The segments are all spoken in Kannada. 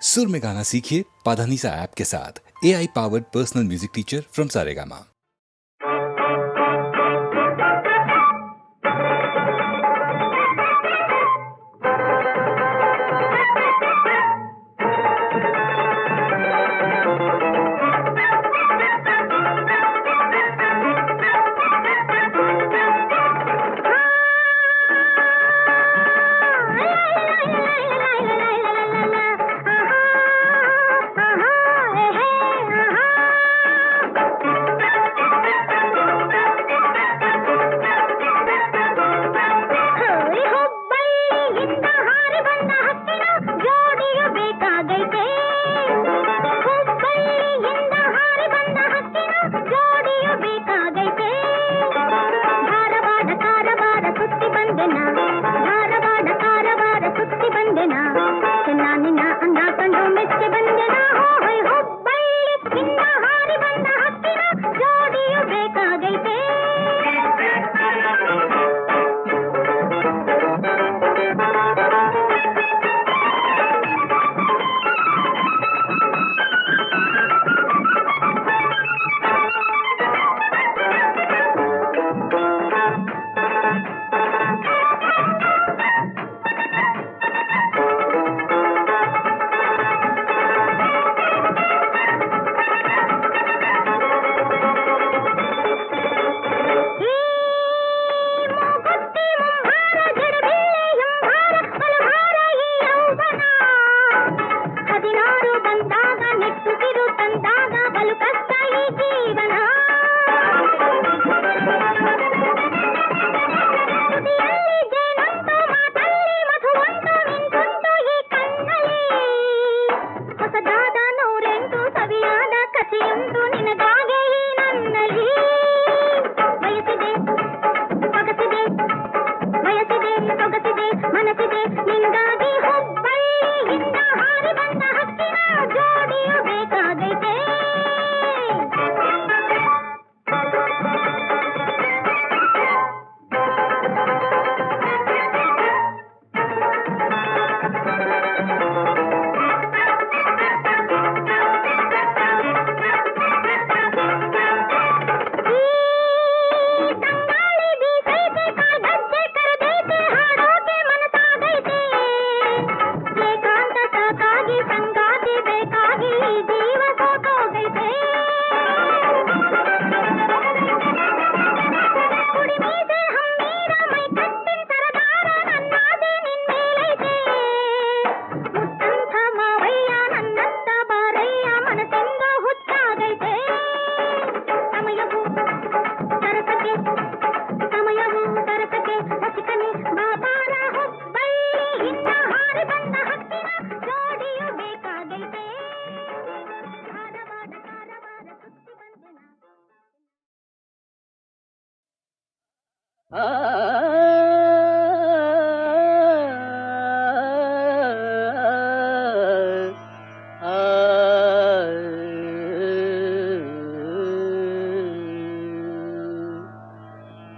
सुर में गाना सीखिए पाधानीसा ऐप के साथ। AI powered personal music teacher from Saregama.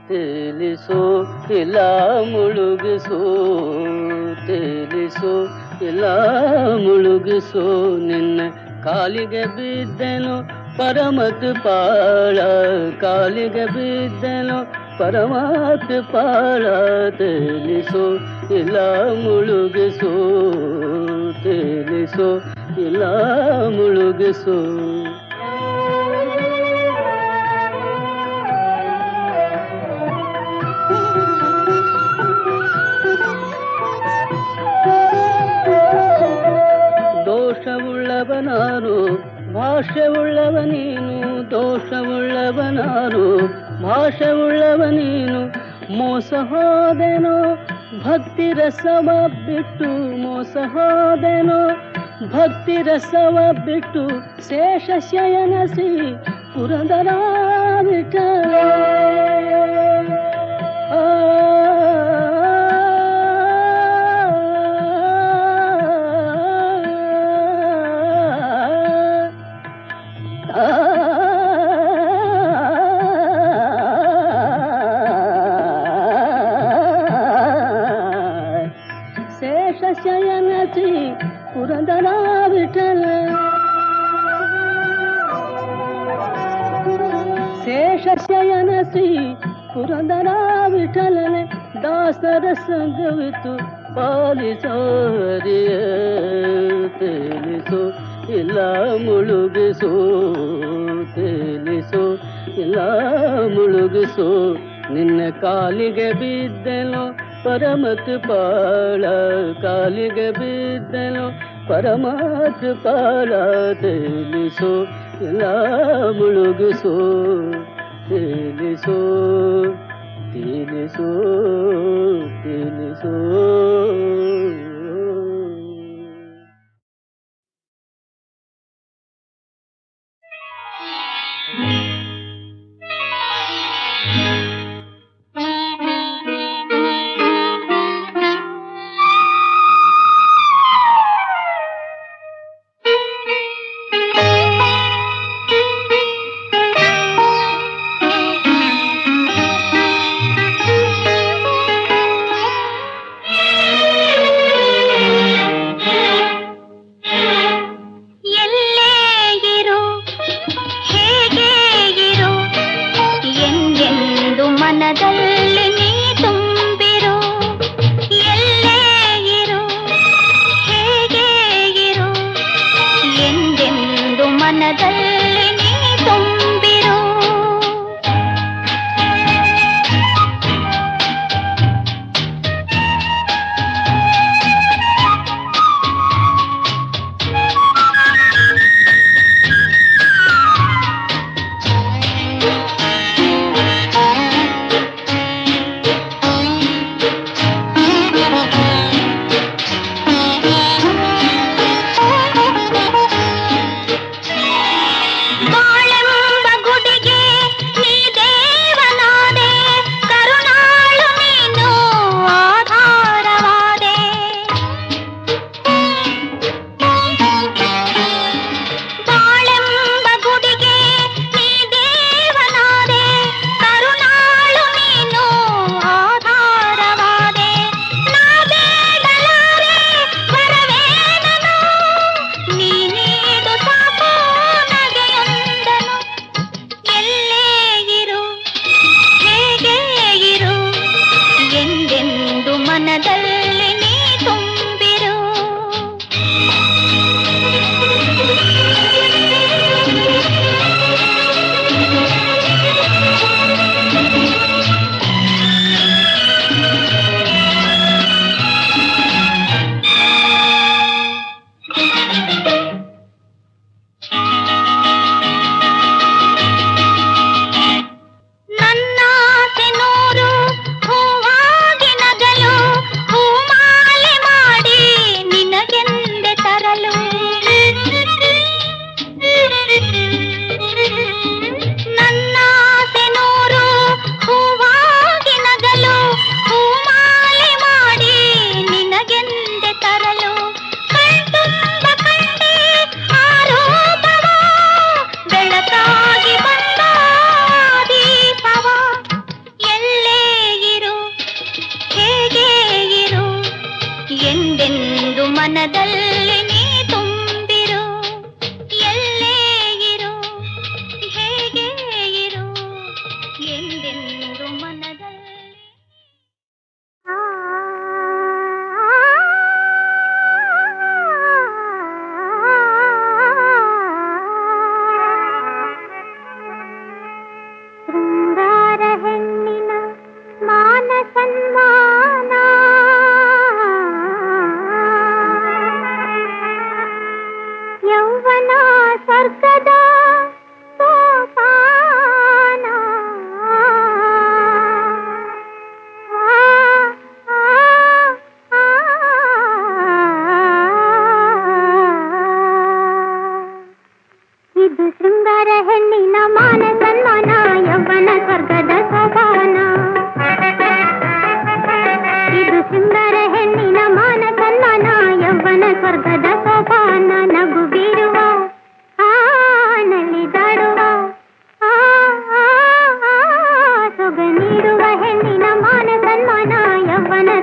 ತೇಲಿಸೋ ಇಲ್ಲ ಮುಳುಗಿಸೋ ತೇಲಿಸೋ ಇಲ್ಲ ಮುಳುಗಿಸೋ ನಿನ್ನ ಕಾಲಿಗೆ ಬಿದ್ದೆನು ಪರಮತ್ ಪಾಳ ಕಾಲಿಗೆ ಬಿದ್ದೆನು ಪರಮಾತ್ ಪಾಳ ತೇಲಿಸೋ ಇಲ್ಲ ಮುಳುಗಿಸೋ ತೇಲಿಸೋ ಇಲ್ಲ ಮುಳುಗಿಸೋ ದೋಷವುಳ್ಳವನಾರು ಭಾಷೆಯುಳ್ಳವ ನೀನು ದೋಷವುಳ್ಳವನಾರು ಭಾಷೆಯುಳ್ಳವ ನೀನು ಮೋಸ ಹೋದೆನೋ ಭಕ್ತಿ ರಸವ ಬಿಟ್ಟು ಮೋಸ ಹೋದೆನೋ ಭಕ್ತಿ ರಸವ ಬಿಟ್ಟು ಶೇಷ ಶಯನಸಿ ಪುರಂದರ ವಿಠಲ ಶಯನಸಿ ಪುರಂದರ ವಿಠಲ ಶೇಷಶಯನ ಶ್ರೀ ಪುರಂದರ ವಿಠಲನೆ ದಾಸರ ಸಂಗವಿತು ಪಾಲಿಸೋರಿಯ ತಿಳಿಸು ಇಲ್ಲ ಮುಳುಗಿಸು ತಿಳಿಸು ಇಲ್ಲ ಮುಳುಗಿಸು ನಿನ್ನ ಕಾಲಿಗೆ ಬಿದ್ದೆನೋ ಪರಮತ್ ಪಾಳ ಕಾಲಿಗೆ ಬಿದ್ದೆನೋ ಪರಮತ್ ಪಾಳ ತಿಳಿಸು ಇಲ್ಲ ಮುಳುಗಿಸು ತಿಳಿಸು ತಿಳಿಸು ತಿಳಿಸು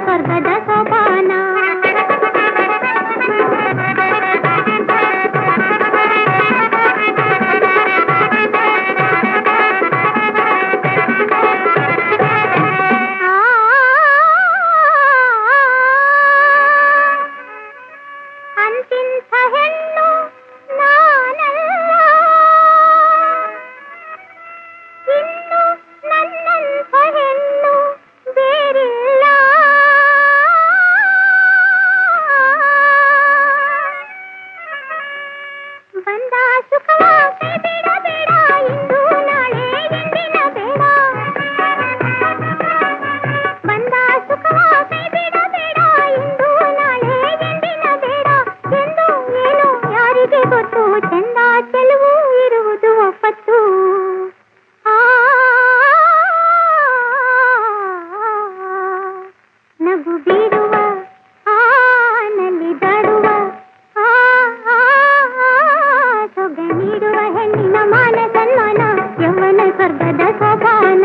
ಸ್ವರ್ಗದ ಸೋಪಾನ ಇಂಥ ಹೆಣ್ಣು ನಾನಲ್ಲ, ಇನ್ನು ನನ್ನಂಥ ಹೆಣ್ಣು ಬೇರಿಲ್ಲ. ಬಂದ ಸುಖವ ಕೈ ಬೇಡ ಬೇಡ, ಇಂದು ನಾಳೆ ಎಂದಿನ ಬೇಡ. ಬಂದ ಸುಖವ ಕೈ ಬೇಡ ಬೇಡ, ಇಂದು ನಾಳೆ ಎಂದಿನ ಬೇಡ. ಎಂದು ಏನು ಯಾರಿಗೆ ಗೊತ್ತು, ಚಂದ ಚೆಲುವು ಇರುವುದು ಒಪ್ಪತ್ತು. ನಗು ಬೀರುವ ನಲಿದಾಡುವ ಸೊಗ ನೀಡುವ ಹೆಣ್ಣಿನ ಮಾನ ಸನ್ಮಾನ, ಯೌವನ ಸ್ವರ್ಗದ ಸೋಪಾನ.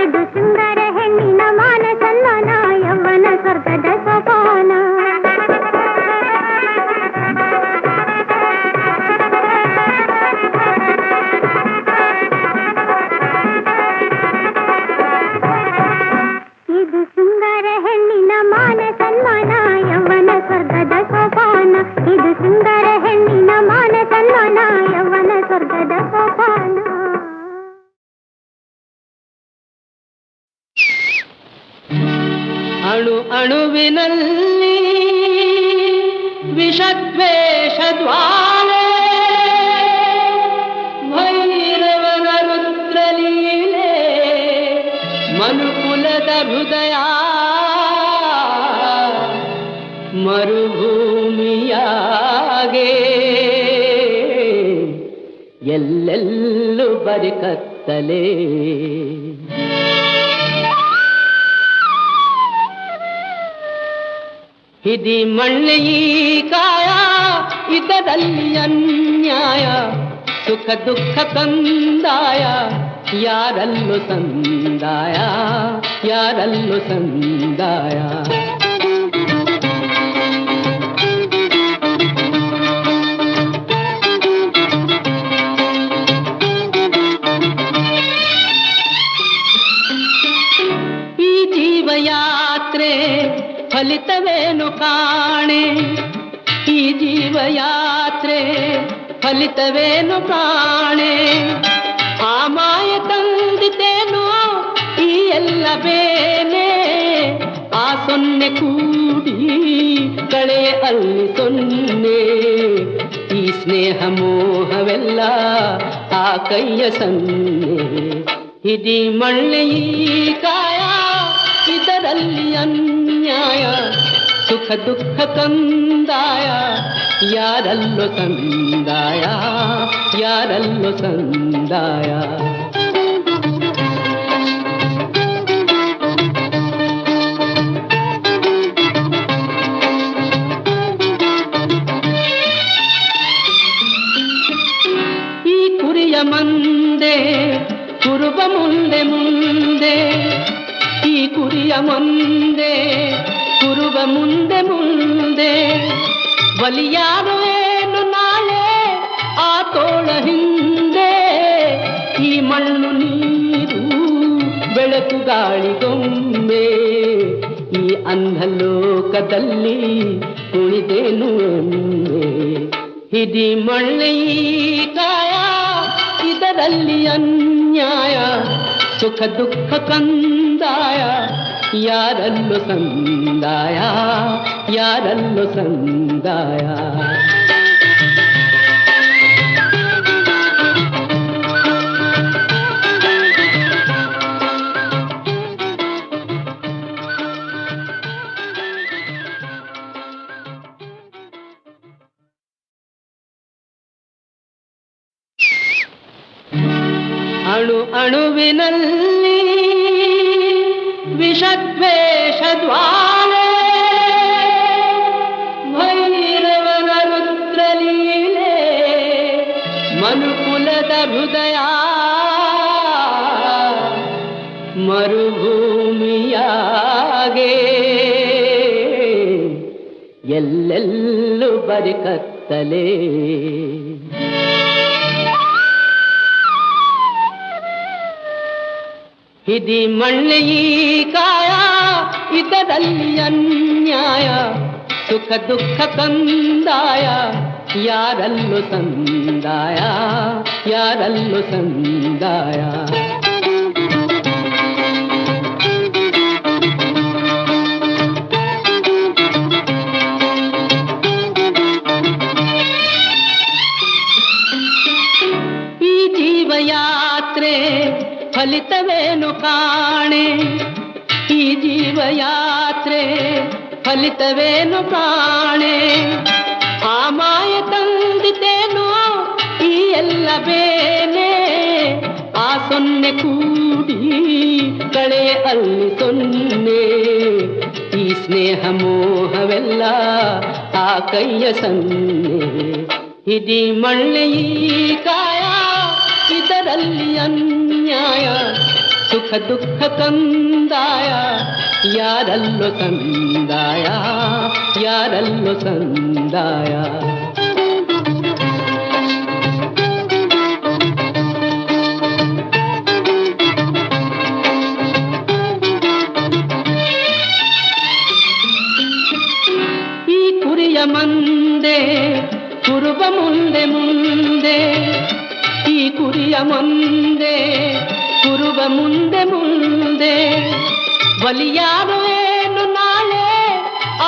ಇದು ಸುಂದರ ಹೆಣ್ಣಿನ ಮಾನ ಸನ್ಮಾನ, ಯೌವನ ಸ್ವರ್ಗದ ಸೋಪಾನ. ಇದು ಸುಂದರ ಹೆಣ್ಣಿನ ಮಾನ ಸನ್ಮಾನ, ಯೌವನ ಸ್ವರ್ಗದ ಸೋಪಾನ. ಇದು ಸುಂದರ ಹೆಣ್ಣಿನ ಮಾನ ಸನ್ಮಾನ, ಯೌವನ ಸ್ವರ್ಗದ ಸೋಪಾನ. ಅಣು ಅಣುವಿನಲ್ಲಿ ವಿಷದ್ವೇಷ ಜ್ವಾಲೆ, ಭೈರವನ ರುದ್ರಲೀಲೆ, ಮನುಕುಲದ ಹೃದಯ ಮರುಭೂಮಿಯಾಗೆ, ಎಲ್ಲೆಲ್ಲೂ ಬರಿ ಕತ್ತಲೆ. ಹಿದಿ ಮಳ್ಳೆಯೀ ಕಾಯ, ಇದರಲ್ಲಿ ಅನ್ಯಾಯ, ಸುಖ ದುಃಖ ಕಂದಾಯ, ಯಾರಲ್ಲೂ ಸಂದಾಯ, ಯಾರಲ್ಲೂ ಸಂದಾಯ. ಈ ಜೀವಯಾತ್ರೆ ಫಲಿತವೇನು ಕಾಣೆ, ಈ ಜೀವಯಾತ್ರೆ ಫಲಿತವೇನು ಕಾಣೆ. ಆ ಮಾಯ ತಂದಿತೇನೋ ಈ ಎಲ್ಲ ಬೇನೆ, ಆ ಸೊನ್ನೆ ಕೂಡಿ ಕಳೆ ಅಲ್ಲಿ ಸೊನ್ನೆ. ಈ ಸ್ನೇಹ ಮೋಹವೆಲ್ಲ ಆ ಕೈಯ ಸನ್ನೆ. ಹಿದಿ ಮಳ್ಳೆಯೀ ಕಾಯ, ಇದರಲ್ಲಿ ಅನ್ಯಾಯ, ಸುಖ ದುಃಖ ಕಂದಾಯ, ಯಾರಲ್ಲೋ ಸಂದಾಯ, ಯಾರಲ್ಲೋ ಸಂದಾಯ. ಈ ಕುರಿಯ ಮಂದೆ ಕುರುಬ ಮುಂದೆ ಮುಂದೆ, ಈ ಕುರಿಯ ಮುಂದೆ ಕುರುಬ ಮುಂದೆ ಮುಂದೆ. ಬಲಿಯಾರು ಏನು ನಾಳೆ ಆ ತೋಳ ಹಿಂದೆ, ಈ ಮಣ್ಣು ನೀರು ಬೆಳಕು ಗಾಳಿಗೊಮ್ಮೆ. ಈ ಅಂಧಲೋಕದಲ್ಲಿ ಉಳಿದೇನು ಒಮ್ಮೆ. ಹಿದಿ ಮಳ್ಳೆಯೀ ಕಾಯ, ಇದರಲ್ಲಿ ಅನ್ಯಾಯ, ಸುಖ ದುಃಖ ಕಂದಾಯ, ಯಾರಲ್ಲೂ ಸಂದಾಯ, ಯಾರಲ್ಲೂ ಸಂದಾಯ. ಅಣು ಅಣುವಿನಲ್ಲಿ ವಿಷದ್ವೇಷ ಜ್ವಾಲೆ, ಭೈರವನ ರುದ್ರಲೀಲೆ, ಮನುಕುಲದ ಹೃದಯ ಮರುಭೂಮಿಯಾಗೆ, ಎಲ್ಲೆಲ್ಲೂ ಬರಿ ಕತ್ತಲೆ. ಹಿದಿ ಮಳ್ಳೆಯೀ ಕಾಯ, ಇದರಲ್ಲಿ ಅನ್ಯಾಯ, ಸುಖ ದುಃಖ ಕಂದಾಯ ಯಾರಲ್ಲೂ ಸಂದಾಯ ಯಾರಲ್ಲೂ ಸಂದಾಯ. ಈ ಜೀವಯಾತ್ರೆ ಫಲಿತವೇನು ಕಾಣೆ, ಈ ಜೀವಯಾತ್ರೆ ಫಲಿತವೇನು ಕಾಣೆ. ಆ ಮಾಯ ತಂದಿತೇನೋ ಈ ಎಲ್ಲ ಬೇನೆ, ಆ ಸೊನ್ನೆ ಕೂಡಿ ಕಳೆ ಅಲ್ಲಿ ಸೊನ್ನೆ. ಈ ಸ್ನೇಹ ಮೋಹವೆಲ್ಲ ಆ ಕೈಯ ಸನ್ನೆ. ಇಡೀ ಮಳ್ಳೆ ಈ ಕಾಯ ಇದರಲ್ಲಿ ಅನ್ಯಾಯ. ಸುಖ ದುಃಖ ಕಂದಾಯ ಯಾರಲ್ಲೋ ಸಂದಾಯ ಯಾರಲ್ಲೋ ಸಂದಾಯ. ಈ ಕುರಿಯ ಮಂದೆ ಕುರುಬ ಮುಂದೆ ಮುಂದೆ, ಈ ಕುರಿಯ ಮುಂದೆ ಕುರುಬ ಮುಂದೆ ಮುಂದೆ. ಬಲಿಯಾರು ಏನು ನಾಳೆ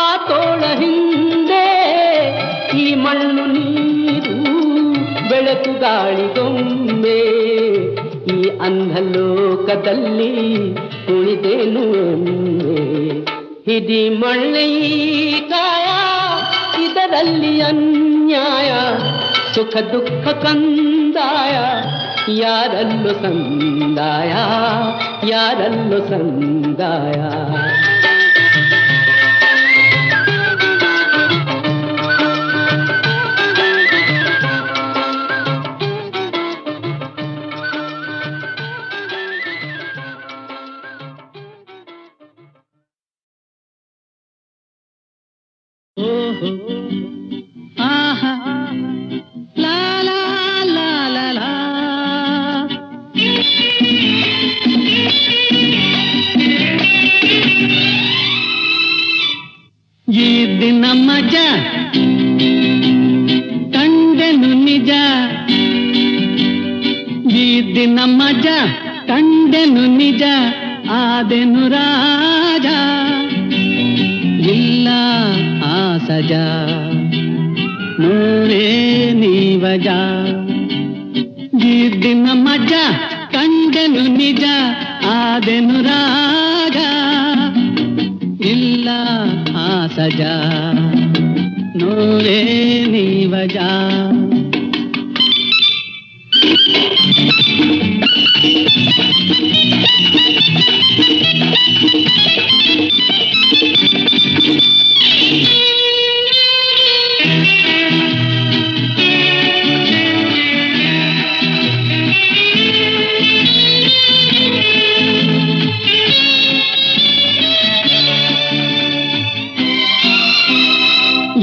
ಆ ತೋಳ ಹಿಂದೆ. ಈ ಮಣ್ಣು ನೀರು ಬೆಳಕು ಗಾಳಿಗೊಮ್ಮೆ, ಈ ಅಂಧಲೋಕದಲ್ಲಿ ಉಳಿದೇನು ಒಮ್ಮೆ. ಇಡೀ ಮಳ್ಳೆ ಈ ಕಾಯ ಇದರಲ್ಲಿ ಅನ್ಯಾಯ. ಸುಖ ದುಃಖ ಕಂದಾಯ ಯಾರಲ್ಲೂ ಸಂದಾಯ ಯಾರಲ್ಲೂ ಸಂದಾಯ. ಓಹೋ ಆಹಾ ಲಾ ಲಾ ಲಾ ಲಾ ಲಾ. ಈ ದಿನ ಮಜಾ ಕಂಡೆನು ನಿಜ, ಈ ದಿನ ಮಜಾ ಕಂಡೆನು ನಿಜ. ಆದೆನು ರಾಜ ಇಲ್ಲ ಆ ಸಜಾ, ನೋವೇ ನೀವಜ. ಈ ದಿನ ಮಜಾ ಕಂಡೆನು ನಿಜ, ಆದೆನು ರಾಗ ಇಲ್ಲ ಆ ಸಜಾ, ನೋವೇ ನೀವಜ.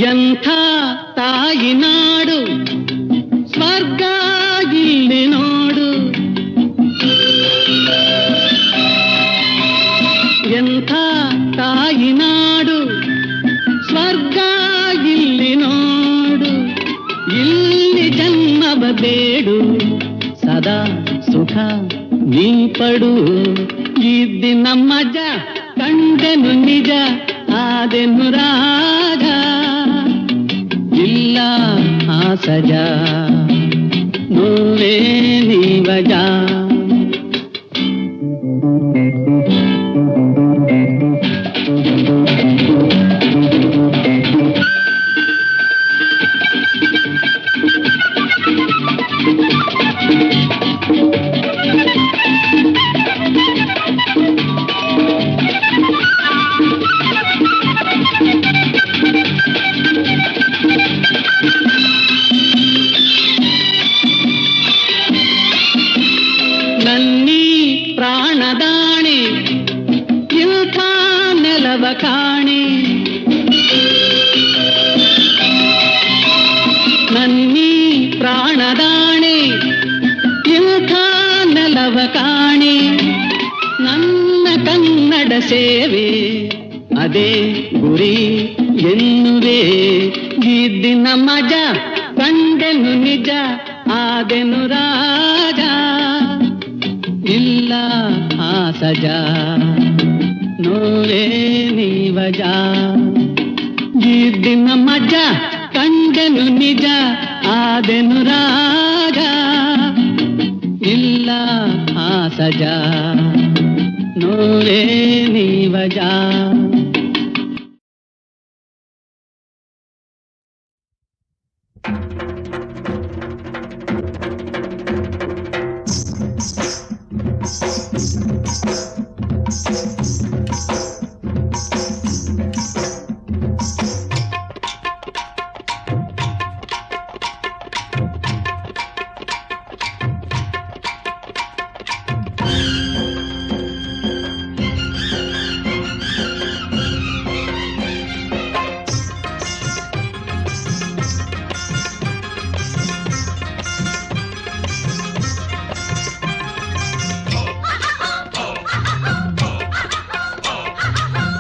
ಎಂಥ ತಾಯಿ ನಾಡು ಸ್ವರ್ಗ ಇಲ್ಲಿ ನೋಡು, ಎಂಥ ತಾಯಿ ನಾಡು ಸ್ವರ್ಗ ಇಲ್ಲಿ ನೋಡು. ಇಲ್ಲಿ ಜನ್ಮವ ಬೇಡು ಸದಾ ಸುಖ ನೀ ಪಡು. ಈ ದಿನ ಮಜ ಕಂಡೆನು ನಿಜ, ಆದೆನು ರಾಗ ಇಲ್ಲ ಆ ಸಜಾ, ನೋವೇ ನೀವಜ. ನನ್ನೀ ಪ್ರಾಣದಾಣೆ ಇಂಥ ನೆಲವ ಕಾಣೆ, ನನ್ನೀ ಪ್ರಾಣದಾಣೆ ಇಂಥ ನೆಲವ ಕಾಣೆ. ನನ್ನ ಕನ್ನಡ ಸೇವೆ ಅದೇ ಗುರಿ ಎನ್ನುವೆ ಗಿದ್ದಿನ ಮಜ ಕಂಡೆನು ನಿಜ ಆದೆನು ರಾಜ ಇಲ್ಲ ಆ ಸಜಾ ನೋವೇ ನೀವಜ ಗಿದ್ದಿನ ಮಜ ಕಂಡೆನು ನಿಜ ಆದೆನು ರಾಜ ಇಲ್ಲ ಆ ಸಜಾ ನೋವೇ ನೀವಜ.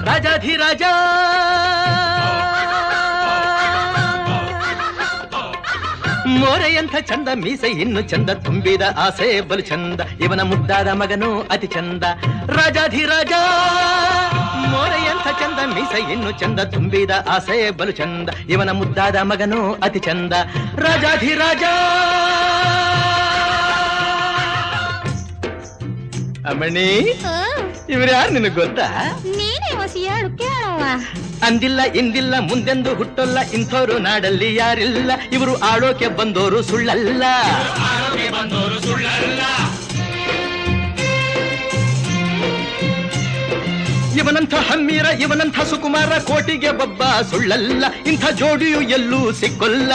ರಾಜಾಧಿರಾಜ ಮೋರೆಯಂಥ ಚಂದ ಮೀಸೆ ಇನ್ನು ಚಂದ ತುಂಬಿದ ಆಸೆ ಬಲು ಚಂದ ಇವನ ಮುದ್ದಾದ ಮಗನು ಅತಿ ಚಂದ. ರಾಜಾಧಿರಾಜ ಮೋರೆಯಂಥ ಚಂದ ಮೀಸೆ ಇನ್ನು ಚಂದ ತುಂಬಿದ ಆಸೆ ಬಲು ಚಂದ ಇವನ ಮುದ್ದಾದ ಮಗನು ಅತಿ ಚಂದ. ರಾಜಾಧಿರಾಜ ಅಮ್ಮಣಿ ಇವ್ರ್ಯಾರು ನಿನಗ್ ಗೊತ್ತಾ? ನೀನೇ ಹೊಸಿ ಹೇಳು ಕೇಳವ್ವ. ಅಂದಿಲ್ಲ ಇಂದಿಲ್ಲ ಮುಂದೆಂದು ಹುಟ್ಟಲ್ಲ ಇಂಥೋರು ನಾಡಲ್ಲಿ ಯಾರಿಲ್ಲ ಇವರು ಆಳೋಕೆ ಬಂದೋರು ಸುಳ್ಳಲ್ಲ. ಇವನಂಥ ಹಮ್ಮೀರ ಇವನಂಥ ಸುಕುಮಾರ ಕೋಟಿಗೆ ಒಬ್ಬ ಸುಳ್ಳಲ್ಲ ಇಂಥ ಜೋಡಿಯು ಎಲ್ಲೂ ಸಿಕ್ಕೊಲ್ಲ.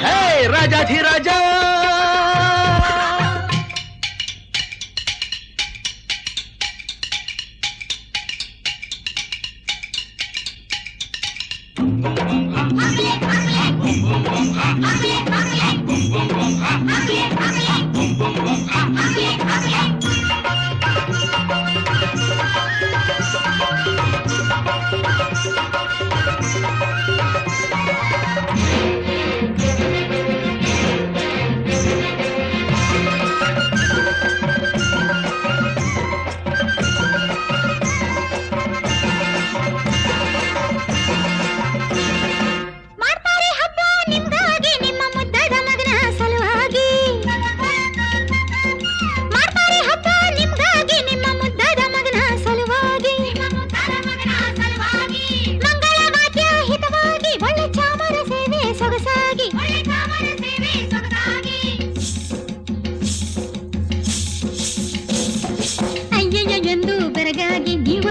ಹೇ ರಾಜಾಧಿರಾಜ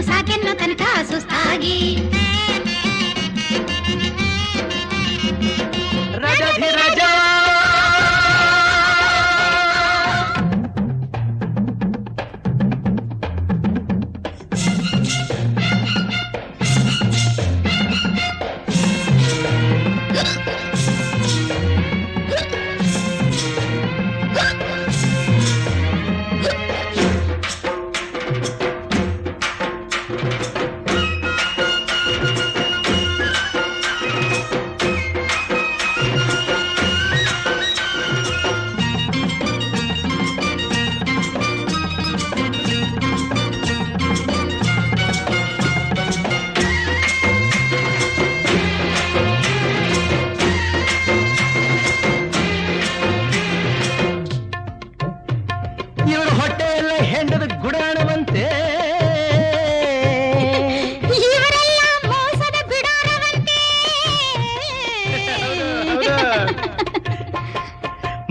ಸಾಕೆನ್ನೋ ತನಕ ಸುಸ್ತಾಗಿ ರಾಜಾಧಿರಾಜ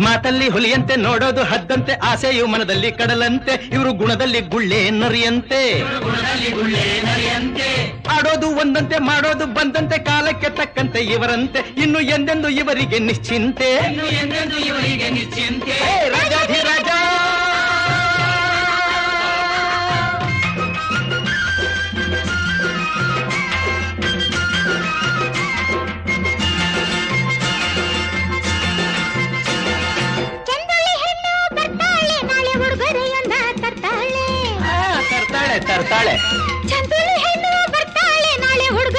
ಮಾತಲ್ಲಿ ಹುಲಿಯಂತೆ ನೋಡೋದು ಹದ್ದಂತೆ ಆಸೆಯು ಮನದಲ್ಲಿ ಕಡಲಂತೆ ಇವರು ಗುಣದಲ್ಲಿ ಗುಳ್ಳೆ ನರಿಯಂತೆ ಆಡೋದು ಒಂದಂತೆ ಮಾಡೋದು ಬಂದಂತೆ ಕಾಲಕ್ಕೆ ತಕ್ಕಂತೆ ಇವರಂತೆ ಇನ್ನು ಎಂದೆಂದು ಇವರಿಗೆ ನಿಶ್ಚಿಂತೆ ರಾಜಾಧಿರಾಜ ತರ್ತಾಳೆ ಚಂದುಳಿ ಹೆಣ್ಣು ಬರ್ತಾಳೆ ನಾಳೆ ಹುಡುಗ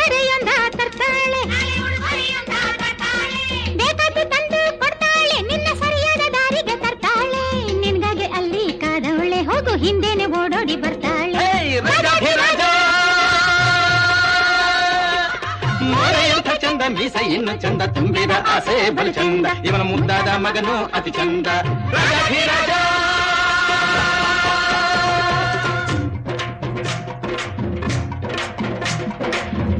ಚಂದ ಮೀಸ ಇನ್ನು ಚಂದ ತುಂಬಿದ ಆಸೆ ಬಲು ಚಂದ ಇವನ ಮುದ್ದಾದ ಮಗನು ಅತಿ ಚಂದ ರಾಜಾಧಿರಾಜ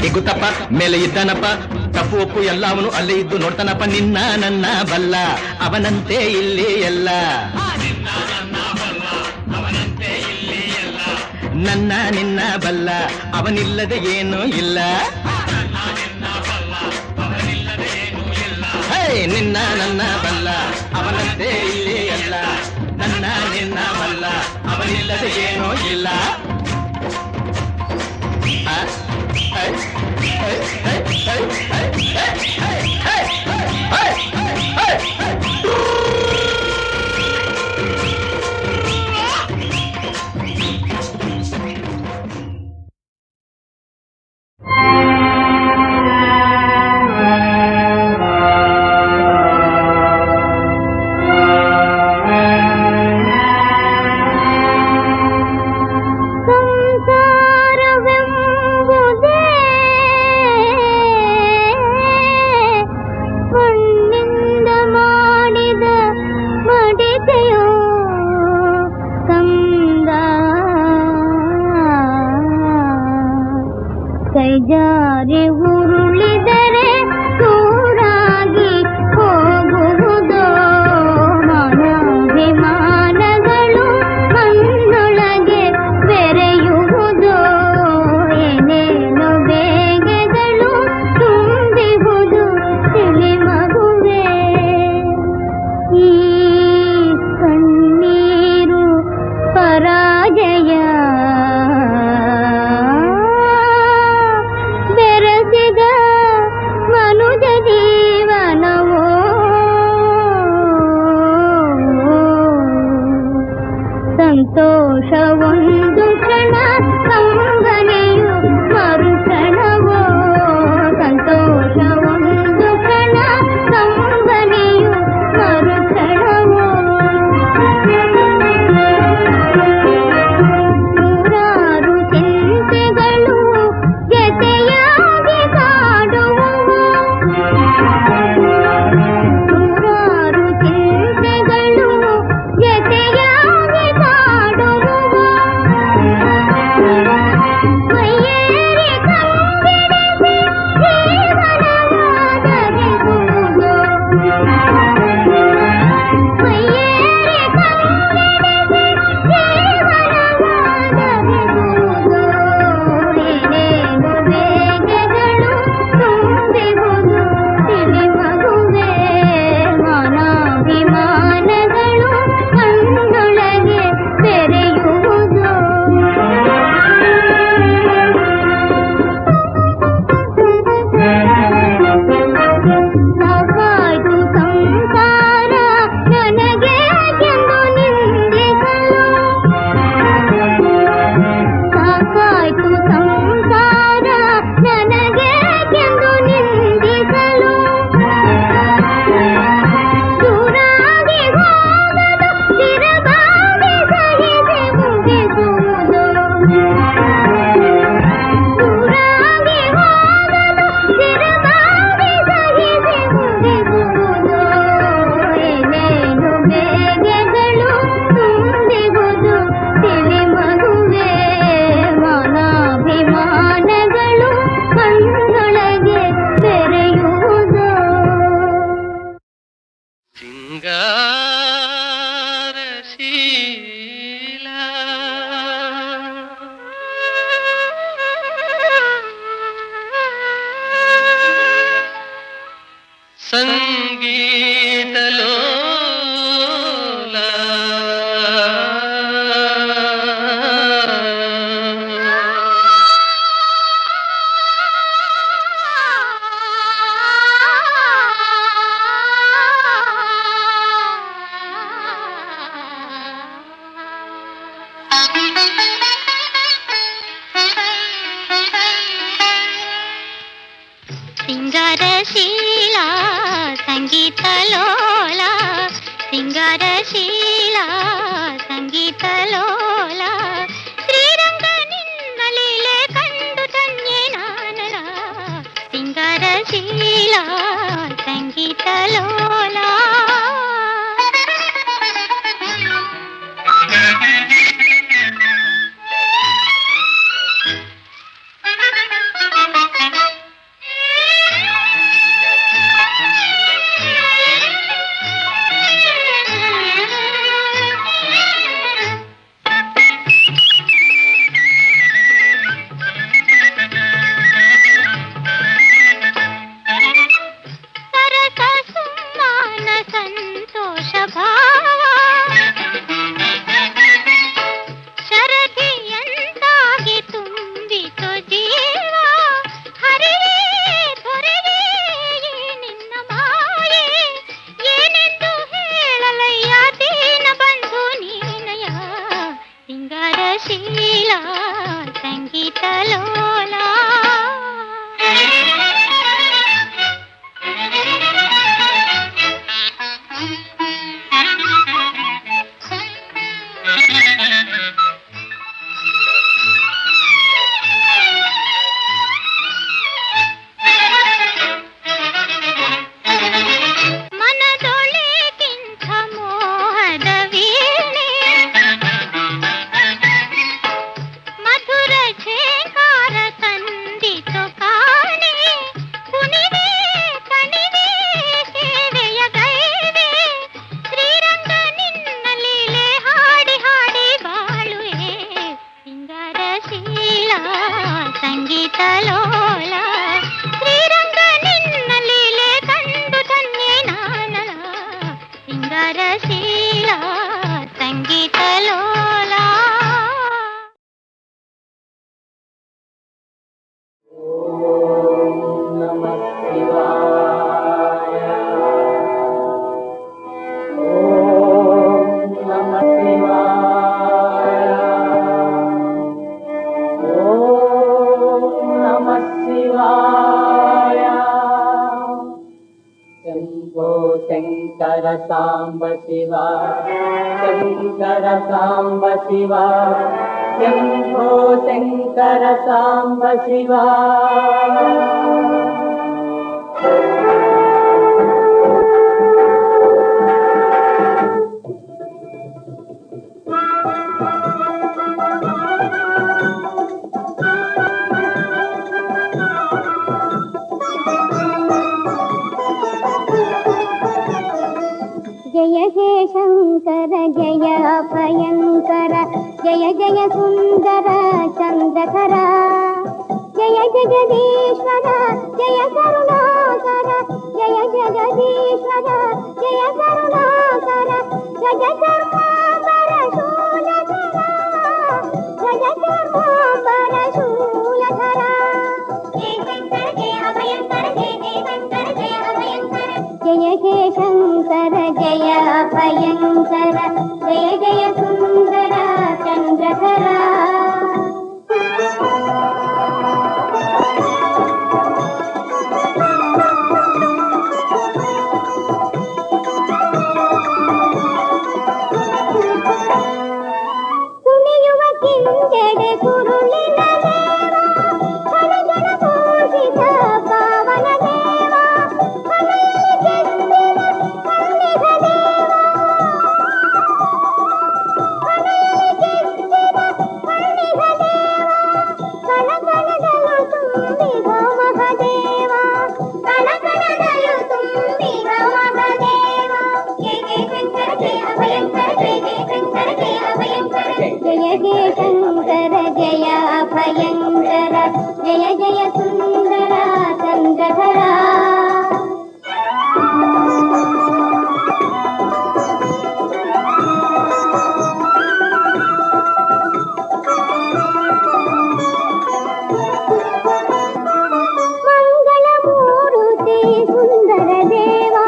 ಎಗುತ್ತಪ್ಪ ಮೇಲೆ ಇದ್ದಾನಪ್ಪ ತಪ್ಪು ಒಪ್ಪು ಎಲ್ಲ ಅವನು ಅಲ್ಲೇ ಇದ್ದು ನೋಡ್ತಾನಪ್ಪ ನಿನ್ನ ನನ್ನ ಬಲ್ಲ ಅವನಂತೆ ಇಲ್ಲಿ ಎಲ್ಲ ನನ್ನ ನಿನ್ನ ಬಲ್ಲ ಅವನಿಲ್ಲದೆ ಏನೂ ಇಲ್ಲ ಹೇ ನಿನ್ನ ನನ್ನ ಬಲ್ಲ ಅವನಂತೆ ಇಲ್ಲಿ ಎಲ್ಲ ನನ್ನ ನಿನ್ನ ಬಲ್ಲ ಅವನಿಲ್ಲದೆ ಏನೂ ಇಲ್ಲ ಜಾರಿ ಉರುಳಿದರೆ ದೂರಾಗಿ ಹೋಗುವುದೋ ಮಾನಾಭಿಮಾನಗಳು ಮಣ್ಣೊಳಗೆ ಬೆರೆಯುವುದೋ ಏನೇನು ಬೇಗೆಗಳು ತುಂಬಿಹುದು ತಿಳಿ ಮಗುವೆ ಈ ಕಣ್ಣೀರು ಪರಾಜಯ ಮನುಜ ಜೀವನವೋ ಸಂತೋಷ ಒಂದು ಕ್ಷಣ ಕಂಬನೆಯು ಮರುಕ್ಷಣವೋ ಸಂತೋಷ ಒಂದು ಕ್ಷಣ ಕಂಬನೆಯು ಮರುಕ್ಷಣವೋ ನೂರಾರು ಚಿಂತೆಗಳು ಜತೆಯಾಗಿ ಕಾಡುವವು ನೂರಾರು ಚಿಂತೆಗಳು ಜತೆಯಾಗಿ ಕಾಡುವವು ಮೈಯೇರಿ ಕಂಗೆಡಿಸಿ ಜೀವನವಾದರಿಸುವುದು ಮೈಯೇರಿ ಕಂಗೆಡಿಸಿ ಜೀವನವಾದರಿಸುವುದು ಏನೇನು ಬೇಗೆಗಳು ತುಂಬಿಹುದು ತಿಳಿ ಮಗುವೆ ಮಾನಾಭಿಮಾನಗಳು ಕಣ್ಣೊಳಗೆ ಬೆರೆಯುವುದು ಸಾಕಾಯ್ತು ಸಂಸಾರ ನನಗೆ ಎಂದು ನಿಂದಿಸಲು ಸಾಕಾಯ್ತು ಸಂಸಾರ ನನಗೆ ಎಂದು ನಿಂದಿಸಲು ದೂರಾಗಿ ಹೋಗದು ಸ್ಥಿರವಾಗಿ ಸಹಿಸಿ ಮುಗಿಸುವುದು ದೂರಾಗಿ ಹೋಗದು ಸ್ಥಿರವಾಗಿ ಸಹಿಸಿ ಮುಗಿಸುವುದು ಏನೇನು ಬೇಗೆಗಳು ತುಂಬಿಹುದು ತಿಳಿ ಮಗುವೆ ಮಾನಾಭಿಮಾನಗಳು ಕಣ್ಣೊಳಗೆ ಬೆರೆಯುವುದು ಸಿಂಗಾರಶೀಲ ಸಂಗೀತಲೋಲ ಸಿಂಗಾರಶೀಲ ಸಂಗೀತಲೋಲ ಸಿಂಗಾರಶೀಲ ಸಂಗೀತಲೋಲ ಶ್ರೀರಂಗ ನಿನ್ನ ಲೀಲೆ ಕಂಡು ಧನ್ಯೆ ನಾನಲ ಸಿಂಗಾರ ಶೀಲ ಸಂಗೀತ ಲೋಲ. शंकर सांब शिवा शंकर सांब शिवा शंभो शंकर सांब शिवा जय हे शंकर जय भयंकर जय जय सुंदर चंद्रधर जय जगदीश्वर जय करुणाकर जय जगदीश्वर जय करुणाकर जय धर्मांबर शूलधर जय धर्मांबर शूलधर जय शंकर जय अभयंकर जय शंकर जय अभयंकर जय हे शंकर जय भयंकर जय जय सुंदर चंद्रधर ಕುಣಿಯುವ ಕಿಂಜಡೆ ಕುರುಳಿನ ದೇವ ಹಣಜನ ಪೂಜಿತ ಪಾವನ ದೇವ जय हे शंकर जय भयंकर जय जय सुंदर चंद्रधर मंगल मूर्ति सुंदर देवा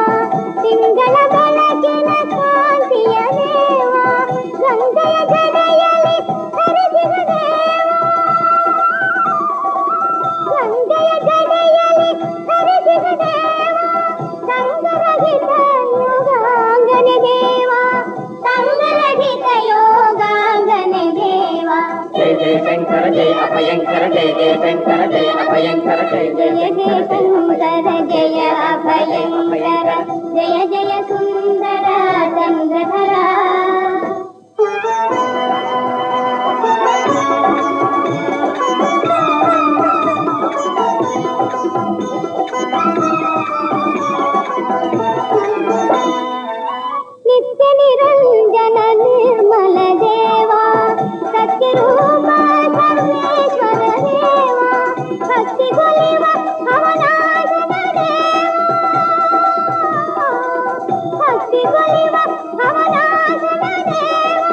तिंगल ಬೆಳಕಿನ ಕಾಂತಿಯ ದೇವ ಗಂಗೆಯ ಜಡೆಯಲ್ಲಿ ಹರಿಸಿದ ದೇವ జయ జయ శంకర జయ అభయంకర జయ జయ శంకర జయ అభయంకర జయ జయ సుందర చంద్రధర నిత్య నిరంజన నిర్మల దేవా సత్యరూప సర్వేశ్వర దేవా భక్తి కొలివ భవనాశన దేవా భక్తి కొలివ భవనాశన దేవా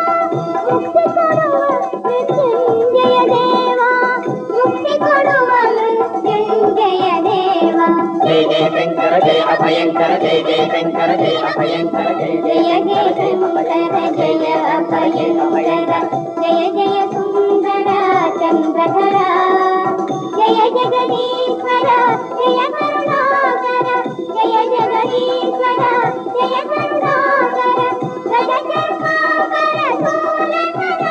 ముక్తి కొడువ మృత్యుంజయ దేవా ముక్తి కొడువ మృత్యుంజయ దేవా జయ జయ శంకర జయ అభయంకర జయ జయ శంకర జయ అభయంకర జయ జయ జయ జయ శంకర జయ అభయంకర జయ జయ సుందర చంద్రధర జయ జగదీశ్వర జయ కరుణాకర జయ జగదీశ్వర జయ కరుణాకర జయ జన్మాంబర శూలధర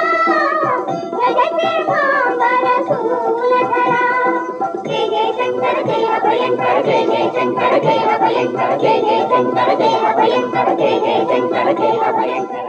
జయ జన్మాంబర శూలధర జయ జయ శంకర జయ అభయంకర జయ జయ శంకర జయ అభయంకర జయ జయ శంకర జయ అభయంకర జయ జయ శంకర జయ అభయంకర